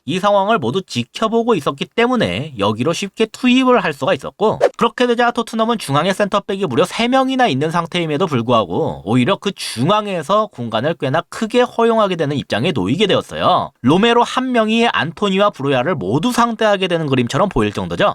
이 상황을 모두 지켜보고 있었기 때문에 여기로 쉽게 투입을 할 수가 있었고, 그렇게 되자 토트넘은 중앙에 센터백이 무려 3명이나 있는 상태임에도 불구하고 오히려 그 중앙에서 공간을 꽤나 크게 허용하게 되는 입장에 놓이게 되었어요. 로메로 한 명이 안토니와 브로야를 모두 상대하게 되는 그림처럼 보일 정도죠.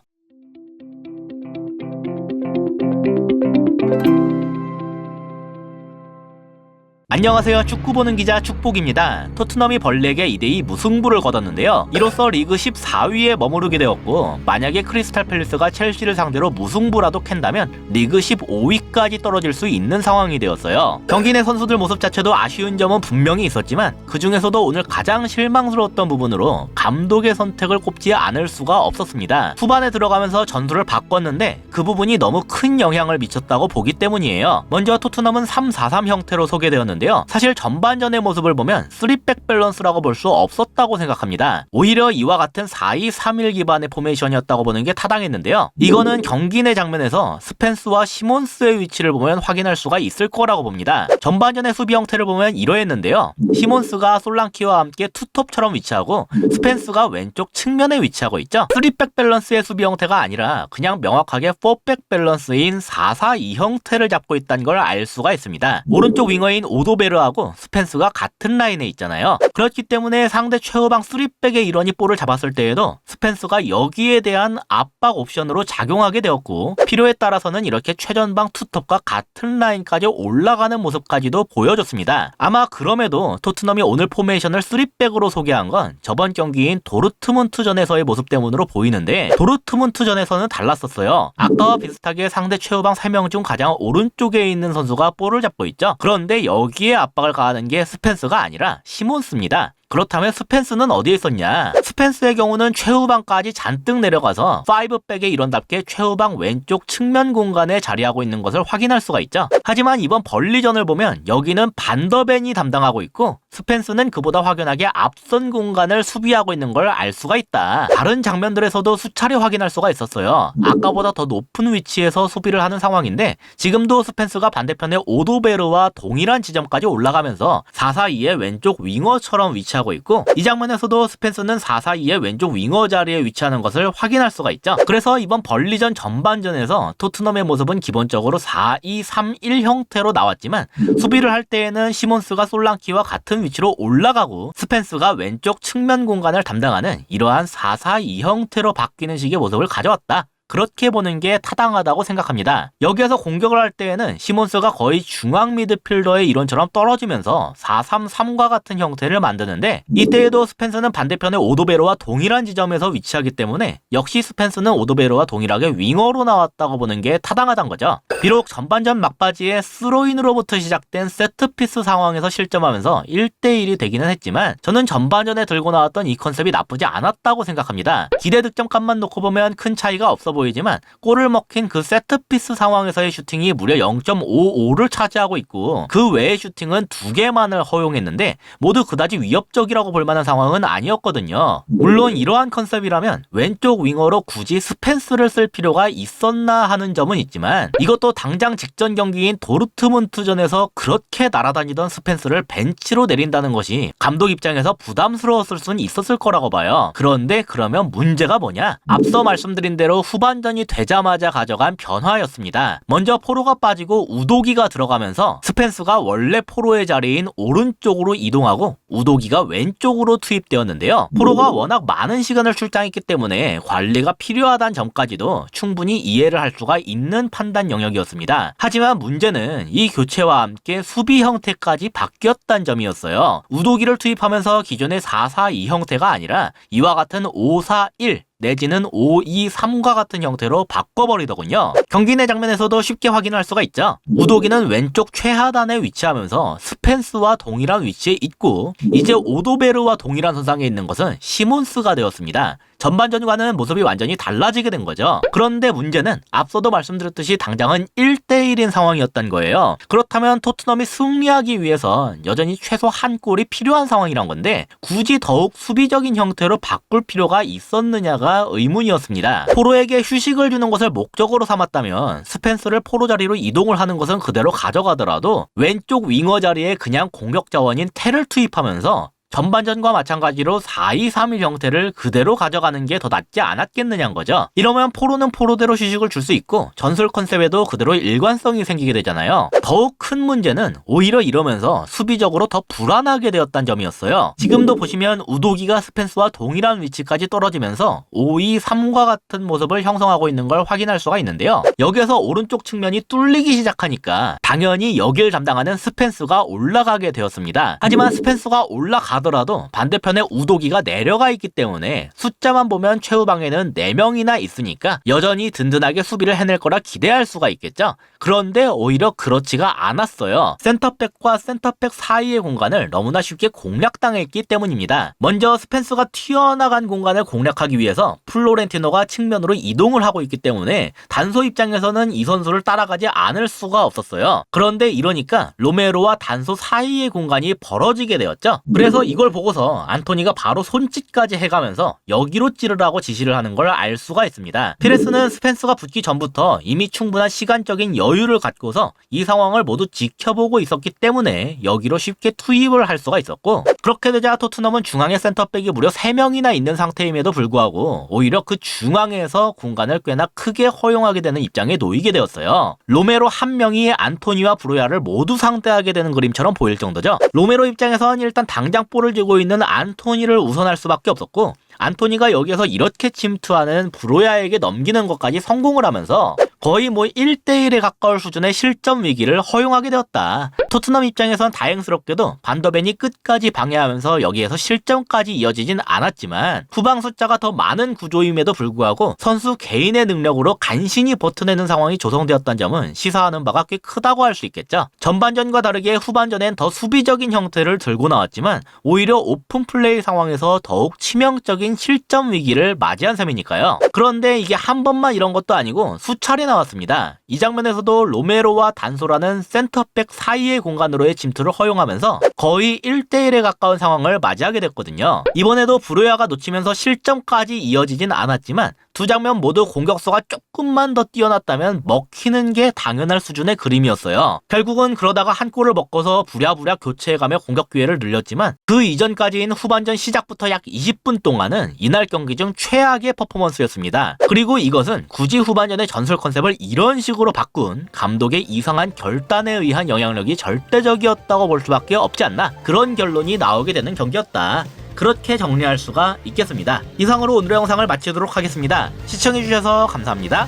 안녕하세요. 축구 보는 기자 축복입니다. 토트넘이 벌레에게 2대2 무승부를 거뒀는데요. 이로써 리그 14위에 머무르게 되었고, 만약에 크리스탈 팰리스가 첼시를 상대로 무승부라도 캔다면 리그 15위까지 떨어질 수 있는 상황이 되었어요. 경기 내 선수들 모습 자체도 아쉬운 점은 분명히 있었지만 그 중에서도 오늘 가장 실망스러웠던 부분으로 감독의 선택을 꼽지 않을 수가 없었습니다. 후반에 들어가면서 전술을 바꿨는데 그 부분이 너무 큰 영향을 미쳤다고 보기 때문이에요. 먼저 토트넘은 3-4-3 형태로 소개되었는데 사실 전반전의 모습을 보면 3백 밸런스라고 볼 수 없었다고 생각합니다. 오히려 이와 같은 4-2-3-1 기반의 포메이션이었다고 보는 게 타당했는데요. 이거는 경기 내 장면에서 스펜스와 시몬스의 위치를 보면 확인할 수가 있을 거라고 봅니다. 전반전의 수비 형태를 보면 이러했는데요. 시몬스가 솔랑키와 함께 투톱처럼 위치하고 스펜스가 왼쪽 측면에 위치하고 있죠. 3백 밸런스의 수비 형태가 아니라 그냥 명확하게 4백 밸런스인 4-4-2 형태를 잡고 있다는 걸 알 수가 있습니다. 오른쪽 윙어인 오도베르하고 스펜스가 같은 라인에 있잖아요. 그렇기 때문에 상대 최후방 3백의 일원이 볼을 잡았을 때에도 스펜스가 여기에 대한 압박 옵션으로 작용하게 되었고, 필요에 따라서는 이렇게 최전방 투톱과 같은 라인까지 올라가는 모습까지도 보여줬습니다. 아마 그럼에도 토트넘이 오늘 포메이션을 3백으로 소개한 건 저번 경기인 도르트문트전에서의 모습 때문으로 보이는데, 도르트문트전에서는 달랐었어요. 아까와 비슷하게 상대 최후방 3명 중 가장 오른쪽에 있는 선수가 볼을 잡고 있죠. 그런데 여기에 압박을 가하는 게 스펜스가 아니라 시몬스입니다. 그렇다면 스펜스는 어디에 있었냐? 스펜스의 경우는 최후방까지 잔뜩 내려가서 5백의 일원답게 최후방 왼쪽 측면 공간에 자리하고 있는 것을 확인할 수가 있죠. 하지만 이번 벌리전을 보면 여기는 반더벤이 담당하고 있고 스펜스는 그보다 확연하게 앞선 공간을 수비하고 있는 걸 알 수가 있다. 다른 장면들에서도 수차례 확인할 수가 있었어요. 아까보다 더 높은 위치에서 수비를 하는 상황인데 지금도 스펜스가 반대편에 오도베르와 동일한 지점까지 올라가면서 4-4-2의 왼쪽 윙어처럼 위치하고 있고, 이 장면에서도 스펜스는 4-4-2의 왼쪽 윙어 자리에 위치하는 것을 확인할 수가 있죠. 그래서 이번 벌리전 전반전에서 토트넘의 모습은 기본적으로 4-2-3-1 형태로 나왔지만 수비를 할 때에는 시몬스가 솔랑키와 같은 위치로 올라가고 스펜스가 왼쪽 측면 공간을 담당하는 이러한 4-4-2 형태로 바뀌는 식의 모습을 가져왔다. 그렇게 보는 게 타당하다고 생각합니다. 여기에서 공격을 할 때에는 시몬스가 거의 중앙 미드필더의 이론처럼 떨어지면서 4-3-3과 같은 형태를 만드는데, 이때에도 스펜스는 반대편의 오도베로와 동일한 지점에서 위치하기 때문에 역시 스펜스는 오도베로와 동일하게 윙어로 나왔다고 보는 게 타당하단 거죠. 비록 전반전 막바지에 스로인으로부터 시작된 세트피스 상황에서 실점하면서 1대1이 되기는 했지만 저는 전반전에 들고 나왔던 이 컨셉이 나쁘지 않았다고 생각합니다. 기대 득점값만 놓고 보면 큰 차이가 없어 보이지만 골을 먹힌 그 세트피스 상황에서의 슈팅이 무려 0.55를 차지하고 있고 그 외의 슈팅은 2개만을 허용했는데 모두 그다지 위협적이라고 볼 만한 상황은 아니었거든요. 물론 이러한 컨셉이라면 왼쪽 윙어로 굳이 스펜스를 쓸 필요가 있었나 하는 점은 있지만 이것도 당장 직전 경기인 도르트문트전에서 그렇게 날아다니던 스펜스를 벤치로 내린다는 것이 감독 입장에서 부담스러웠을 수는 있었을 거라고 봐요. 그런데 그러면 문제가 뭐냐? 앞서 말씀드린 대로 후반전이 되자마자 가져간 변화였습니다. 먼저 포로가 빠지고 우도기가 들어가면서 스펜스가 원래 포로의 자리인 오른쪽으로 이동하고 우도기가 왼쪽으로 투입되었는데요. 포로가 워낙 많은 시간을 출장했기 때문에 관리가 필요하다는 점까지도 충분히 이해를 할 수가 있는 판단 영역이었습니다. 하지만 문제는 이 교체와 함께 수비 형태까지 바뀌었다는 점이었어요. 우도기를 투입하면서 기존의 4-4-2 형태가 아니라 이와 같은 5-4-1 내지는 5-2-3과 같은 형태로 바꿔버리더군요. 경기 내 장면에서도 쉽게 확인할 수가 있죠. 우도기는 왼쪽 최하단에 위치하면서 스펜스와 동일한 위치에 있고 이제 오도베르와 동일한 선상에 있는 것은 시몬스가 되었습니다. 전반전과는 모습이 완전히 달라지게 된 거죠. 그런데 문제는 앞서도 말씀드렸듯이 당장은 1대1인 상황이었던 거예요. 그렇다면 토트넘이 승리하기 위해선 여전히 최소 한 골이 필요한 상황이란 건데 굳이 더욱 수비적인 형태로 바꿀 필요가 있었느냐가 의문이었습니다. 포로에게 휴식을 주는 것을 목적으로 삼았다면 스펜스를 포로 자리로 이동을 하는 것은 그대로 가져가더라도 왼쪽 윙어 자리에 그냥 공격 자원인 텔을 투입하면서 전반전과 마찬가지로 4-2-3-1 형태를 그대로 가져가는 게 더 낫지 않았겠느냐는 거죠. 이러면 포로는 포로대로 휴식을 줄 수 있고 전술 컨셉에도 그대로 일관성이 생기게 되잖아요. 더욱 큰 문제는 오히려 이러면서 수비적으로 더 불안하게 되었다는 점이었어요. 지금도 보시면 우도기가 스펜스와 동일한 위치까지 떨어지면서 5-2-3과 같은 모습을 형성하고 있는 걸 확인할 수가 있는데요. 여기에서 오른쪽 측면이 뚫리기 시작하니까 당연히 여길 담당하는 스펜스가 올라가게 되었습니다. 하지만 스펜스가 올라가더라도 반대편에 우도기가 내려가 있기 때문에 숫자만 보면 최후방에는 4명이나 있으니까 여전히 든든하게 수비를 해낼 거라 기대할 수가 있겠죠. 그런데 오히려 그렇지가 않았어요. 센터백과 센터백 사이의 공간을 너무나 쉽게 공략당했기 때문입니다. 먼저 스펜스가 튀어나간 공간을 공략하기 위해서 플로렌티노가 측면으로 이동을 하고 있기 때문에 단소 입장에서는 이 선수를 따라가지 않을 수가 없었어요. 그런데 이러니까 로메로와 단소 사이의 공간이 벌어지게 되었죠. 그래서 이걸 보고서 안토니가 바로 손짓까지 해가면서 여기로 찌르라고 지시를 하는 걸 알 수가 있습니다. 피레스는 스펜스가 붙기 전부터 이미 충분한 시간적인 여유를 갖고서 이 상황을 모두 지켜보고 있었기 때문에 여기로 쉽게 투입을 할 수가 있었고, 그렇게 되자 토트넘은 중앙에 센터백이 무려 3명이나 있는 상태임에도 불구하고 오히려 그 중앙에서 공간을 꽤나 크게 허용하게 되는 입장에 놓이게 되었어요. 로메로 한 명이 안토니와 브로야를 모두 상대하게 되는 그림처럼 보일 정도죠. 로메로 입장에선 일단 당장 볼을 쥐고 있는 안토니를 우선할 수밖에 없었고, 안토니가 여기에서 이렇게 침투하는 브로야에게 넘기는 것까지 성공을 하면서 거의 1대1에 가까울 수준의 실점 위기를 허용하게 되었다. 토트넘 입장에선 다행스럽게도 반더벤이 끝까지 방해하면서 여기에서 실점까지 이어지진 않았지만 후방 숫자가 더 많은 구조임에도 불구하고 선수 개인의 능력으로 간신히 버텨내는 상황이 조성되었다는 점은 시사하는 바가 꽤 크다고 할 수 있겠죠. 전반전과 다르게 후반전엔 더 수비적인 형태를 들고 나왔지만 오히려 오픈 플레이 상황에서 더욱 치명적인 실점 위기를 맞이한 셈이니까요. 그런데 이게 한 번만 이런 것도 아니고 수차례 나왔습니다. 이 장면에서도 로메로와 단소라는 센터백 사이의 공간으로의 침투를 허용하면서 거의 1대1에 가까운 상황을 맞이하게 됐거든요. 이번에도 브로야가 놓치면서 실점까지 이어지진 않았지만 두 장면 모두 공격수가 조금만 더 뛰어났다면 먹히는 게 당연할 수준의 그림이었어요. 결국은 그러다가 한 골을 먹고서 부랴부랴 교체해가며 공격 기회를 늘렸지만 그 이전까지인 후반전 시작부터 약 20분 동안은 이날 경기 중 최악의 퍼포먼스였습니다. 그리고 이것은 굳이 후반전의 전술 컨셉을 이런 식으로 바꾼 감독의 이상한 결단에 의한 영향력이 절대적이었다고 볼 수밖에 없지 않나, 그런 결론이 나오게 되는 경기였다. 그렇게 정리할 수가 있겠습니다. 이상으로 오늘의 영상을 마치도록 하겠습니다. 시청해주셔서 감사합니다.